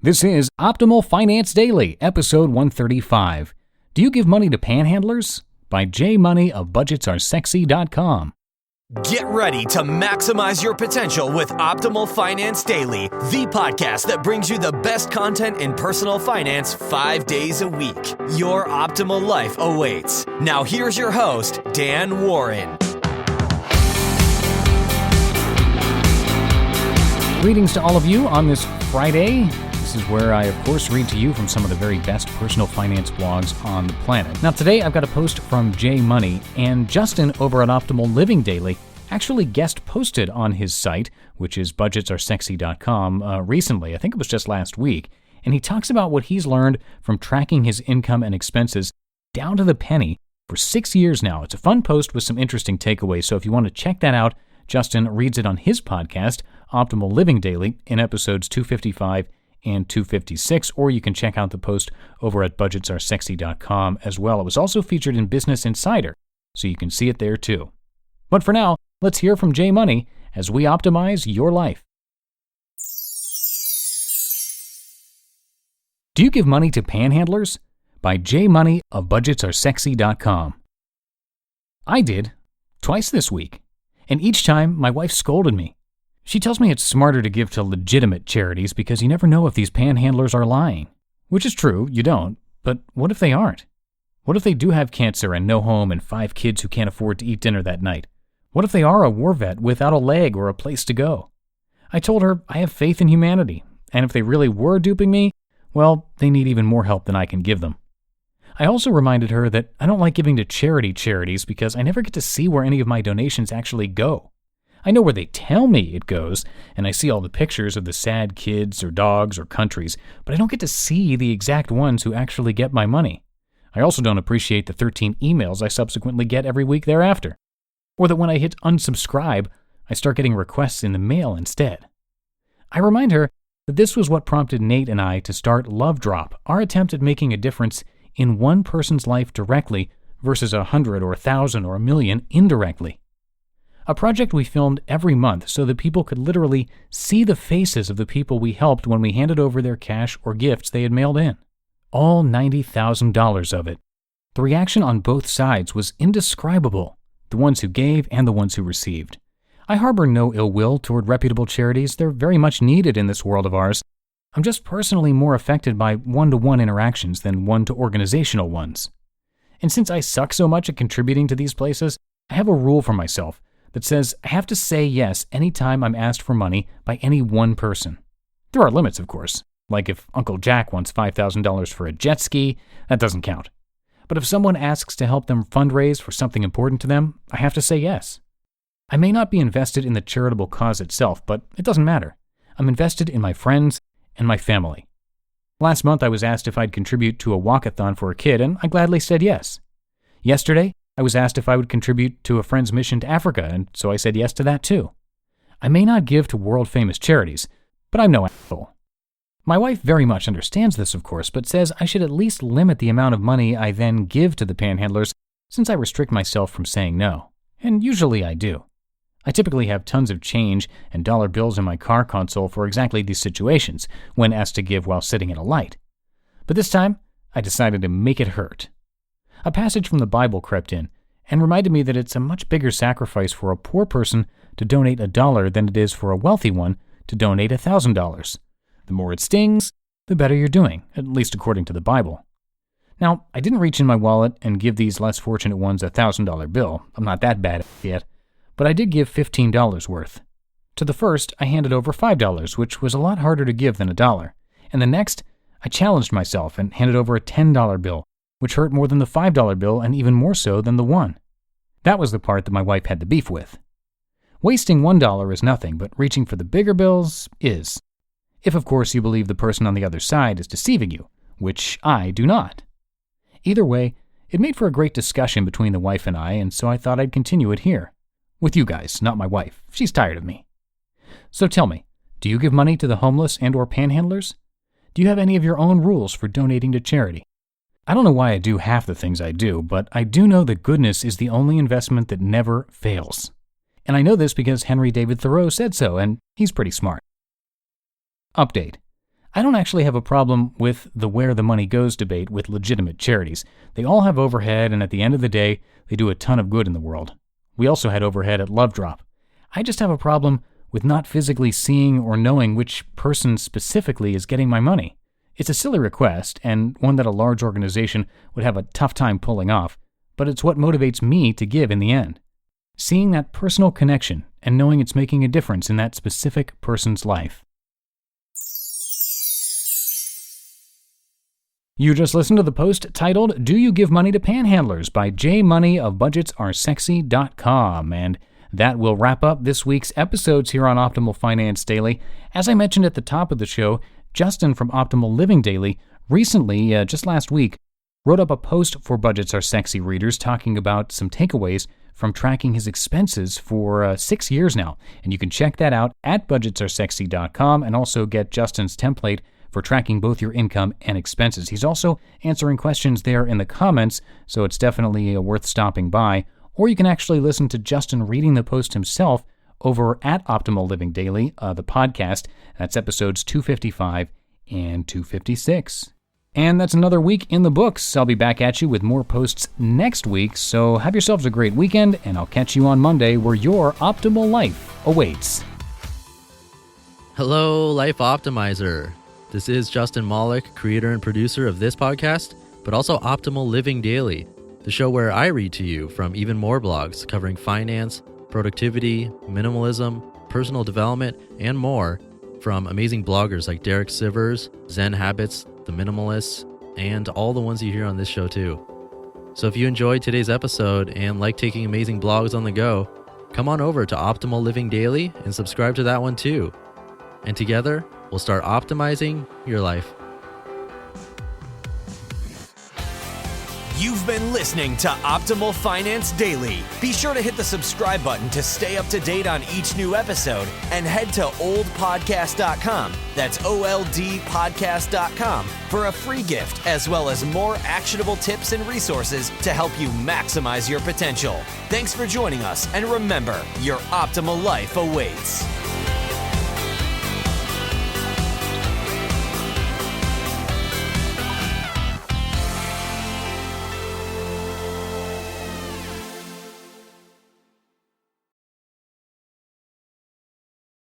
This is Optimal Finance Daily, episode 135. Do you give money to panhandlers? By M.O.N.E.Y of budgetsaresexy.com. Get ready to maximize your potential with Optimal Finance Daily, the podcast that brings you the best content in personal finance 5 days a week. Your optimal life awaits. Now here's your host, Dan Warren. Greetings to all of you on this Friday. This is where I, of course, read to you from some of the very best personal finance blogs on the planet. Now, today I've got a post from M.O.N.E.Y, and Justin over at Optimal Living Daily actually guest posted on his site, which is budgetsaresexy.com, recently. I think it was just last week. And he talks about what he's learned from tracking his income and expenses down to the penny for 6 years now. It's a fun post with some interesting takeaways. So if you want to check that out, Justin reads it on his podcast, Optimal Living Daily, in episodes 255 and 256, or you can check out the post over at budgetsaresexy.com as well. It was also featured in Business Insider, so you can see it there too. But for now, let's hear from M.O.N.E.Y as we optimize your life. Do you give money to panhandlers? By M.O.N.E.Y of budgetsaresexy.com. I did, twice this week, and each time my wife scolded me. She tells me it's smarter to give to legitimate charities because you never know if these panhandlers are lying. Which is true, you don't, but what if they aren't? What if they do have cancer and no home and 5 kids who can't afford to eat dinner that night? What if they are a war vet without a leg or a place to go? I told her I have faith in humanity, and if they really were duping me, well, they need even more help than I can give them. I also reminded her that I don't like giving to charities because I never get to see where any of my donations actually go. I know where they tell me it goes, and I see all the pictures of the sad kids or dogs or countries, but I don't get to see the exact ones who actually get my money. I also don't appreciate the 13 emails I subsequently get every week thereafter. Or that when I hit unsubscribe, I start getting requests in the mail instead. I remind her that this was what prompted Nate and I to start Love Drop, our attempt at making a difference in one person's life directly versus 100 or 1,000 or 1,000,000 indirectly. A project we filmed every month so that people could literally see the faces of the people we helped when we handed over their cash or gifts they had mailed in. All $90,000 of it. The reaction on both sides was indescribable, the ones who gave and the ones who received. I harbor no ill will toward reputable charities. They're very much needed in this world of ours. I'm just personally more affected by one-to-one interactions than one-to-organizational ones. And since I suck so much at contributing to these places, I have a rule for myself that says I have to say yes anytime I'm asked for money by any one person. There are limits, of course. Like if Uncle Jack wants $5,000 for a jet ski, that doesn't count. But if someone asks to help them fundraise for something important to them, I have to say yes. I may not be invested in the charitable cause itself, but it doesn't matter. I'm invested in my friends and my family. Last month I was asked if I'd contribute to a walkathon for a kid, and I gladly said yes. Yesterday, I was asked if I would contribute to a friend's mission to Africa, and so I said yes to that too. I may not give to world-famous charities, but I'm no asshole. My wife very much understands this, of course, but says I should at least limit the amount of money I then give to the panhandlers since I restrict myself from saying no. And usually I do. I typically have tons of change and dollar bills in my car console for exactly these situations when asked to give while sitting at a light. But this time, I decided to make it hurt. A passage from the Bible crept in and reminded me that it's a much bigger sacrifice for a poor person to donate $1 than it is for a wealthy one to donate $1,000. The more it stings, the better you're doing, at least according to the Bible. Now, I didn't reach in my wallet and give these less fortunate ones a $1,000 bill. I'm not that bad yet. But I did give $15 worth. To the first, I handed over $5, which was a lot harder to give than $1. And the next, I challenged myself and handed over a $10 bill, which hurt more than the $5 bill and even more so than the $1. That was the part that my wife had the beef with. Wasting $1 is nothing, but reaching for the bigger bills is. If, of course, you believe the person on the other side is deceiving you, which I do not. Either way, it made for a great discussion between the wife and I, and so I thought I'd continue it here. With you guys, not my wife. She's tired of me. So tell me, do you give money to the homeless and or panhandlers? Do you have any of your own rules for donating to charity? I don't know why I do half the things I do, but I do know that goodness is the only investment that never fails. And I know this because Henry David Thoreau said so, and he's pretty smart. Update. I don't actually have a problem with the where the money goes debate with legitimate charities. They all have overhead, and at the end of the day, they do a ton of good in the world. We also had overhead at Love Drop. I just have a problem with not physically seeing or knowing which person specifically is getting my money. It's a silly request, and one that a large organization would have a tough time pulling off, but it's what motivates me to give in the end. Seeing that personal connection and knowing it's making a difference in that specific person's life. You just listened to the post titled, Do You Give Money to Panhandlers by M.O.N.E.Y of budgetsaresexy.com, and that will wrap up this week's episodes here on Optimal Finance Daily. As I mentioned at the top of the show, Justin from Optimal Living Daily recently, just last week, wrote up a post for Budgets Are Sexy readers talking about some takeaways from tracking his expenses for 6 years now. And you can check that out at budgetsaresexy.com and also get Justin's template for tracking both your income and expenses. He's also answering questions there in the comments, so it's definitely worth stopping by. Or you can actually listen to Justin reading the post himself over at Optimal Living Daily, the podcast. That's episodes 255 and 256. And that's another week in the books. I'll be back at you with more posts next week, so have yourselves a great weekend, and I'll catch you on Monday where your optimal life awaits. Hello, Life Optimizer. This is Justin Malik, creator and producer of this podcast, but also Optimal Living Daily, the show where I read to you from even more blogs covering finance, productivity, minimalism, personal development, and more from amazing bloggers like Derek Sivers, Zen Habits, The Minimalists, and all the ones you hear on this show too. So if you enjoyed today's episode and like taking amazing blogs on the go, come on over to Optimal Living Daily and subscribe to that one too. And together, we'll start optimizing your life. You've been listening to Optimal Finance Daily. Be sure to hit the subscribe button to stay up to date on each new episode and head to oldpodcast.com, that's OLDpodcast.com, for a free gift as well as more actionable tips and resources to help you maximize your potential. Thanks for joining us, and remember, your optimal life awaits.